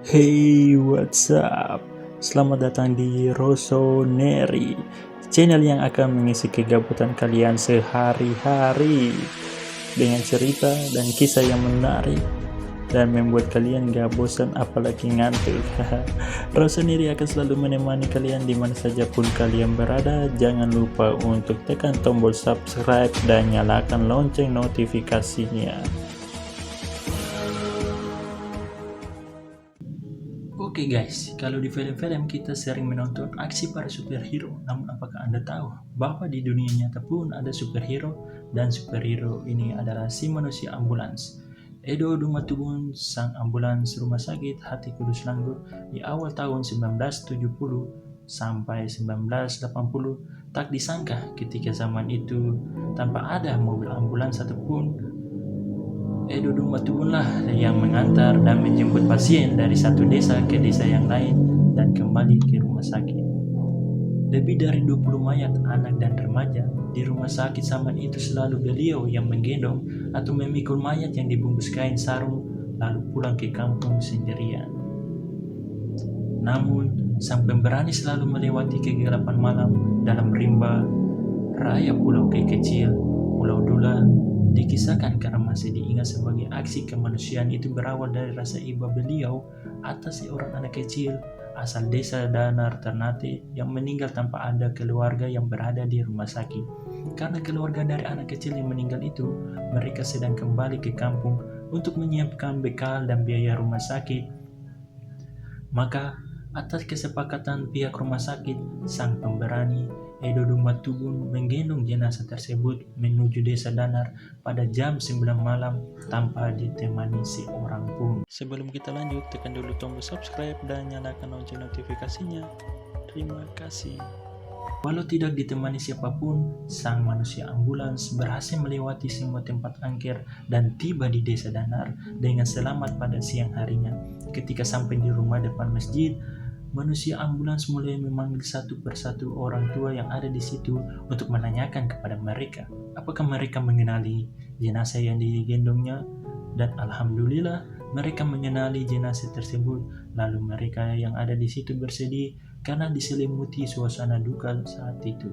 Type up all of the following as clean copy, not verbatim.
Hey, what's up? Selamat datang di Rossoneri, channel yang akan mengisi kegabutan kalian sehari-hari dengan cerita dan kisah yang menarik dan membuat kalian gak bosan apalagi ngantuk. Rossoneri akan selalu menemani kalian di mana saja pun kalian berada. Jangan lupa untuk tekan tombol subscribe dan nyalakan lonceng notifikasinya. Oke guys, kalau di film-film kita sering menonton aksi para superhero, namun apakah Anda tahu bahwa di dunia nyata pun ada superhero, dan superhero ini adalah si manusia ambulans. Edo Dumatubun, sang ambulans rumah sakit Hati Kudus Langgur di awal tahun 1970 sampai 1980, tak disangka ketika zaman itu tanpa ada mobil ambulans satupun, Edo Dumatubunlah yang mengantar dan menjemput pasien dari satu desa ke desa yang lain dan kembali ke rumah sakit. Lebih dari 20 mayat anak dan remaja di rumah sakit zaman itu selalu beliau yang menggendong atau memikul mayat yang dibungkus kain sarung lalu pulang ke kampung sendirian. Namun, sang pemberani selalu melewati kegelapan malam dalam rimba raya Pulau kecil, Pulau Dula, dikisahkan karena masih diingat sebagai aksi kemanusiaan itu berawal dari rasa iba beliau atas seorang anak kecil asal desa Danar Ternate yang meninggal tanpa ada keluarga yang berada di rumah sakit. Karena keluarga dari anak kecil yang meninggal itu, mereka sedang kembali ke kampung untuk menyiapkan bekal dan biaya rumah sakit. Maka, atas kesepakatan pihak rumah sakit, sang pemberani Edo Dumatubun menggendong jenazah tersebut menuju desa Danar pada jam 9 malam tanpa ditemani seorang pun. Sebelum kita lanjut, tekan dulu tombol subscribe dan nyalakan lonceng notifikasinya. Terima kasih. Walau tidak ditemani siapapun, sang manusia ambulans berhasil melewati semua tempat angker dan tiba di desa Danar dengan selamat pada siang harinya. Ketika sampai di rumah depan masjid, manusia ambulans mulai memanggil satu persatu orang tua yang ada di situ untuk menanyakan kepada mereka apakah mereka mengenali jenazah yang digendongnya, dan alhamdulillah mereka mengenali jenazah tersebut. Lalu mereka yang ada di situ bersedih karena diselimuti suasana duka saat itu.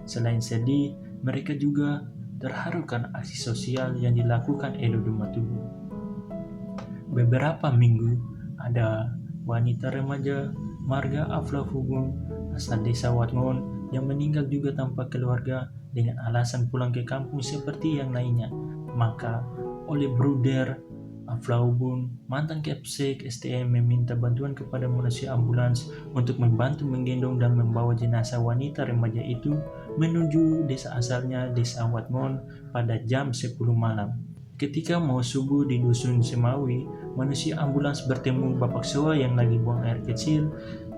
Selain sedih, mereka juga terharu karena aksi sosial yang dilakukan Edo Dumatubun. Beberapa minggu, ada wanita remaja marga Aflafugun asal desa Watngon yang meninggal juga tanpa keluarga dengan alasan pulang ke kampung seperti yang lainnya. Maka oleh Bruder Aflaubun, mantan Kapsek STM meminta bantuan kepada manusia ambulans untuk membantu menggendong dan membawa jenazah wanita remaja itu menuju desa asalnya, desa Watngon, pada jam 10 malam. Ketika mau subuh di dusun Semawi, manusia ambulans bertemu Bapak Soa yang lagi buang air kecil,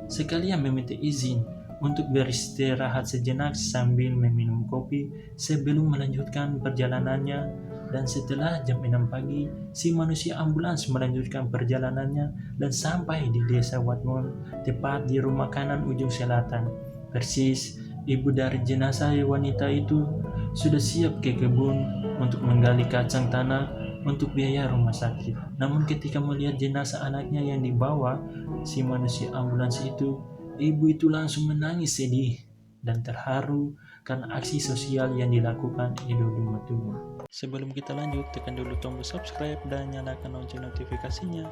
sekalian meminta izin untuk beristirahat sejenak sambil meminum kopi sebelum melanjutkan perjalanannya. Dan setelah jam 6 pagi, si manusia ambulans melanjutkan perjalanannya dan sampai di desa Watmon, tepat di rumah kanan ujung selatan. Persis, ibu dari jenazah wanita itu sudah siap ke kebun untuk menggali kacang tanah untuk biaya rumah sakit. Namun ketika melihat jenazah anaknya yang dibawa si manusia ambulans itu, ibu itu langsung menangis sedih dan terharu karena aksi sosial yang dilakukan Edo Dumatubun. Sebelum kita lanjut, tekan dulu tombol subscribe dan nyalakan lonceng notifikasinya.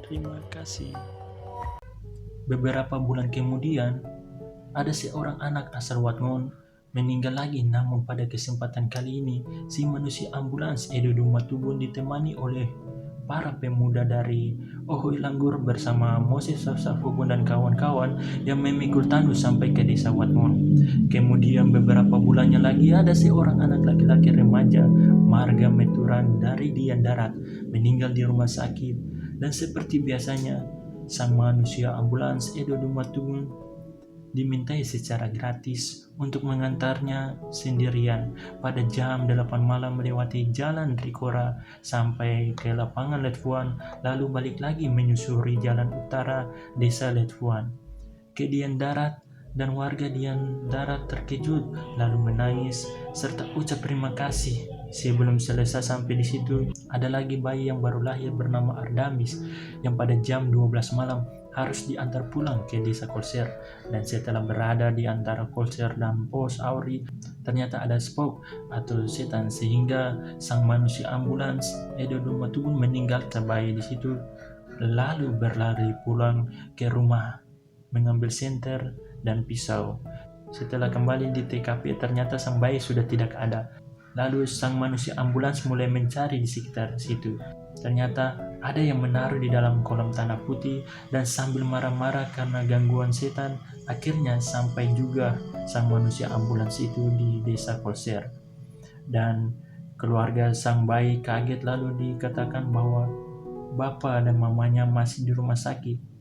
Terima kasih. Beberapa bulan kemudian, ada seorang anak asal Watngon meninggal lagi, namun pada kesempatan kali ini, si manusia ambulans Edo Dumatubun ditemani oleh para pemuda dari Ohoi Langgur bersama Moses Safugun dan kawan-kawan yang memikul tandus sampai ke desa Watmon. Kemudian beberapa bulannya lagi ada seorang anak laki-laki remaja marga Meturan dari Dian Darat meninggal di rumah sakit, dan seperti biasanya sang manusia ambulans Edo Dumatubun dimintai secara gratis untuk mengantarnya sendirian pada jam 8 malam melewati jalan Rikora sampai ke lapangan Letfuan, lalu balik lagi menyusuri jalan utara desa Letfuan ke Dian Darat, dan warga Dian Darat terkejut lalu menangis serta ucap terima kasih Sebelum selesai sampai di situ, ada lagi bayi yang baru lahir bernama Ardamis yang pada jam 12 malam harus diantar pulang ke desa Kolser. Dan setelah berada di antara Kolser dan pos Auri, ternyata ada spook atau setan sehingga sang manusia ambulans Edo Matubun meninggal bayi di situ, lalu berlari pulang ke rumah mengambil senter dan pisau. Setelah kembali di TKP, ternyata sang bayi sudah tidak ada. Lalu sang manusia ambulans mulai mencari di sekitar situ. Ternyata ada yang menaruh di dalam kolam tanah putih, dan sambil marah-marah karena gangguan setan, akhirnya sampai juga sang manusia ambulans itu di desa Kolser. Dan keluarga sang bayi kaget lalu dikatakan bahwa bapak dan mamanya masih di rumah sakit.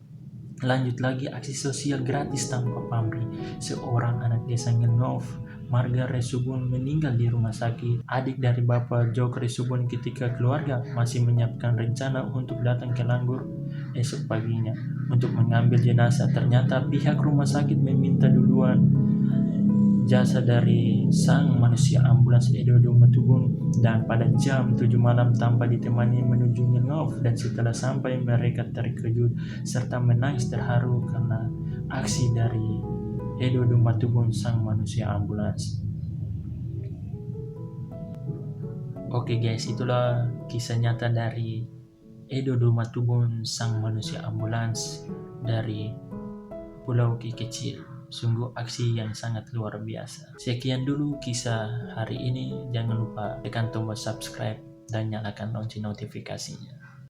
Lanjut lagi aksi sosial gratis tanpa pamrih. Seorang anak desa Ngenov, Marga Resubun, meninggal di rumah sakit. Adik dari Bapak Jok Resubun ketika keluarga masih menyiapkan rencana untuk datang ke Langgur esok paginya untuk mengambil jenazah. Ternyata pihak rumah sakit meminta duluan jasa dari sang manusia ambulans Edo Matubun, dan pada jam 7 malam tanpa ditemani menuju Ngenov, dan setelah sampai mereka terkejut serta menangis terharu karena aksi dari Edo Matubun sang manusia ambulans. Oke guys, itulah kisah nyata dari Edo Matubun sang manusia ambulans dari Pulau Ki Kecil. Sungguh aksi yang sangat luar biasa. Sekian dulu kisah hari ini. Jangan lupa tekan tombol subscribe dan nyalakan lonceng notifikasinya.